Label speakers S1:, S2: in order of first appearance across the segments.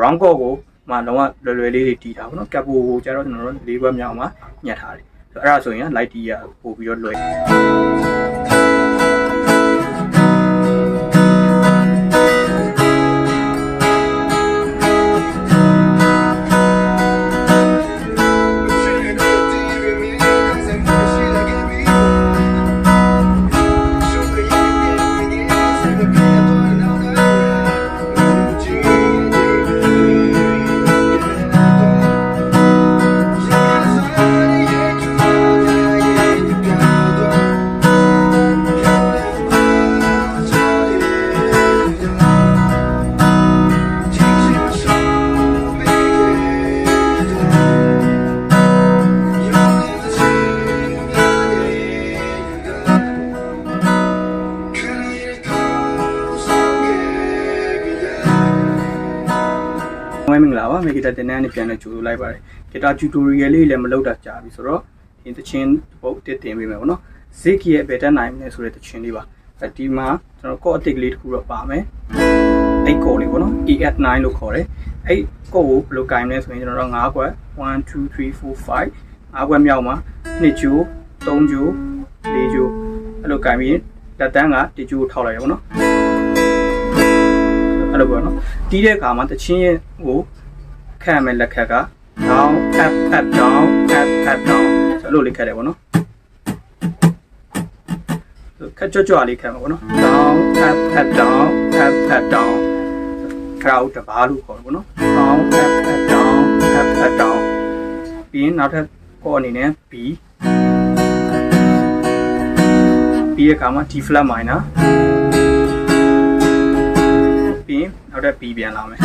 S1: round ကော့ကိုမှလုံးဝလွယ်လွယ်လေးတွေတီးထားပါတော့ကပ်ပိုကိုကျတော့ကျွန်တော်တို့၄ဘက်မြောက်မှာညှက်ထားတယ်အဲ့ဒါဆိုရင် light တီးရပို့ပြီးတော့လွယ်မင်္ဂလာပါမေဂီတာတင်နန်းနဲ့ပြန်လဲကြိုဆိုလိုက်ပါတယ်ဂီတာ tutorial လေးလည်းမလုပ်တာကြာပြီဆိုတော့ဒီတခြင်းပုတ်တစ်တင်ပေးမယ်ပေါ့နော် Zik ရဲ့ဘယ်တက်နိုင်မလဲဆိုတဲ့တခြင်းလေးပါဒီမှာကျွန်တော်ကော့အတစ်ကလေးတစ်ခုတော့ပါမယ်အဲ့ကော့လေးပေါ့နော် EF9 လို့ခေါ်တယ်အဲ့ကော့ကိုဘယ်လိုကင်မလဲဆိုရင်ကျွန်တော်တို့5ခွက်1 2 3 4 5 5ခွက်မြောက်မှာ2ဂျို3ဂျို4ဂျိုအဲ့လိုကင်ပြီးလက်တန်းက1ဂျိုထောက်လိုက်ရပေါ့နော်အဲ့လိုပေါ့နော်တီးတဲ့အခါမှာတချင်းရဲ့ကိုခက်မယ်လက်ခက်က down up up down up up down ဆိုလို့လေးခက်တယ်ပေါ့နော်ခက်ကြွလေးခက်မှာပေါ့နော် down up up down up up down ခါဦးတပါလို့ခေါ်တယ်ပေါ့နော် down up up down up up down ပြီးရင်နောက်ထပ်ကောအနေနဲ့ B ပြီးရခါမှာ D flat minorနောက်တဲ့ B ပြန်လာမယ်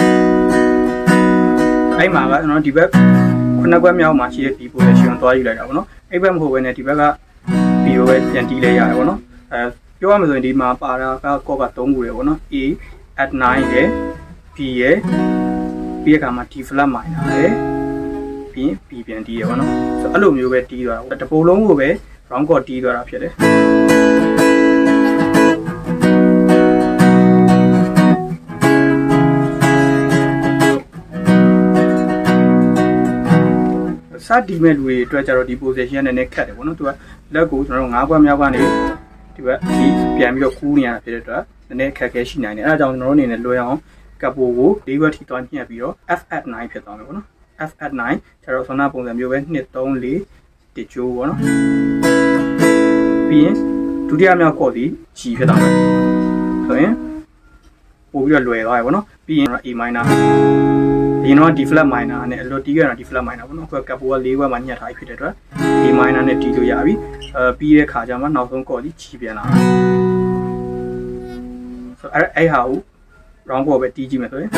S1: အဲ့မှာကကျွန်တော်ဒီဘက်9ခွက်မြောက်မှာရှိတဲ့ B position ကိုသွားယူလိုက်တာပေါ့နော်အဲ့ဘက်မဟုတ်ဘဲနဲ့ဒီဘက်က B ကိုပဲပြန်တီးလိုက်ရတယ်ပေါ့နော်ပြောရမယ်ဆိုရင်ဒီမှာပါတာကကော့က3ခုရယ်ပေါ့နော် A at 9ရယ် B ရယ်ပြီးရကမှာ D flat minor ရယ်ပြီးရင် B ပြန်တီးရယ်ပေါ့နော်ဆိုတော့အဲ့လိုမျိုးပဲတီးသွားတာတပုံလုံးကိုပဲ round chord တီးသွားတာဖြစ်တယ်စတီမဲ့လူတွေအတွက်ကြတော့ဒီ position နည်းနည်းခက်တယ်ပေါ့နော်သူကလက်ကိုကျွန်တော်တို့5ခွက်မြောက်ကနေဒီဘက်ဒီပြန်ပြီးတော့ကူးနေရတာဖြစ်တဲ့အတွက်နည်းနည်းခက်ခဲရှိနိုင်တယ်အဲဒါကြောင့်ကျွန်တော်တို့အနေနဲ့လွယ်အောင်ကပ်ပိုကို၄ဘက်ထိသွားညှက်ပြီးတော့ F at 9ဖြစ်သွားမယ်ပေါ့နော် F at 9ကျတော့ဆောနာပုံစံမျိုးပဲ2 3 4တကြိုးပေါ့နော်ပြီးရင်ဒုတိယမြောက်ကော့ဒီ G ဖြစ်သွားမယ်ဆိုရင်ပို့ပြီးတော့လွယ်သွားပြီပေါ့နော်ပြီးရင် A minorဒီတော့ D flat minor နဲ့အလိုတီးရတာ D flat minor ပေါ့နော်အခုကပ်ပိုက၄ခွက်မှာညှက်ထားပြီးဖြစ်တဲ့အတွက် A minor နဲ့တီးလို့ရပြီပြီးတဲ့ခါကျမှနောက်ဆုံးကော့ဒီ G ပြန်လာတယ်ဆိုအဲ့ဟာကို round ကော့ပဲတီးကြည့်မယ်ဆိုရင်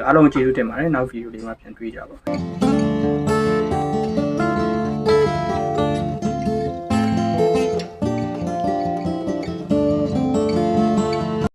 S1: အားလုံးကျေးဇူးတင်ပါတယ်နောက်ဗီဒီယိုလေးမှာပြန်တွေ့ကြပါမယ်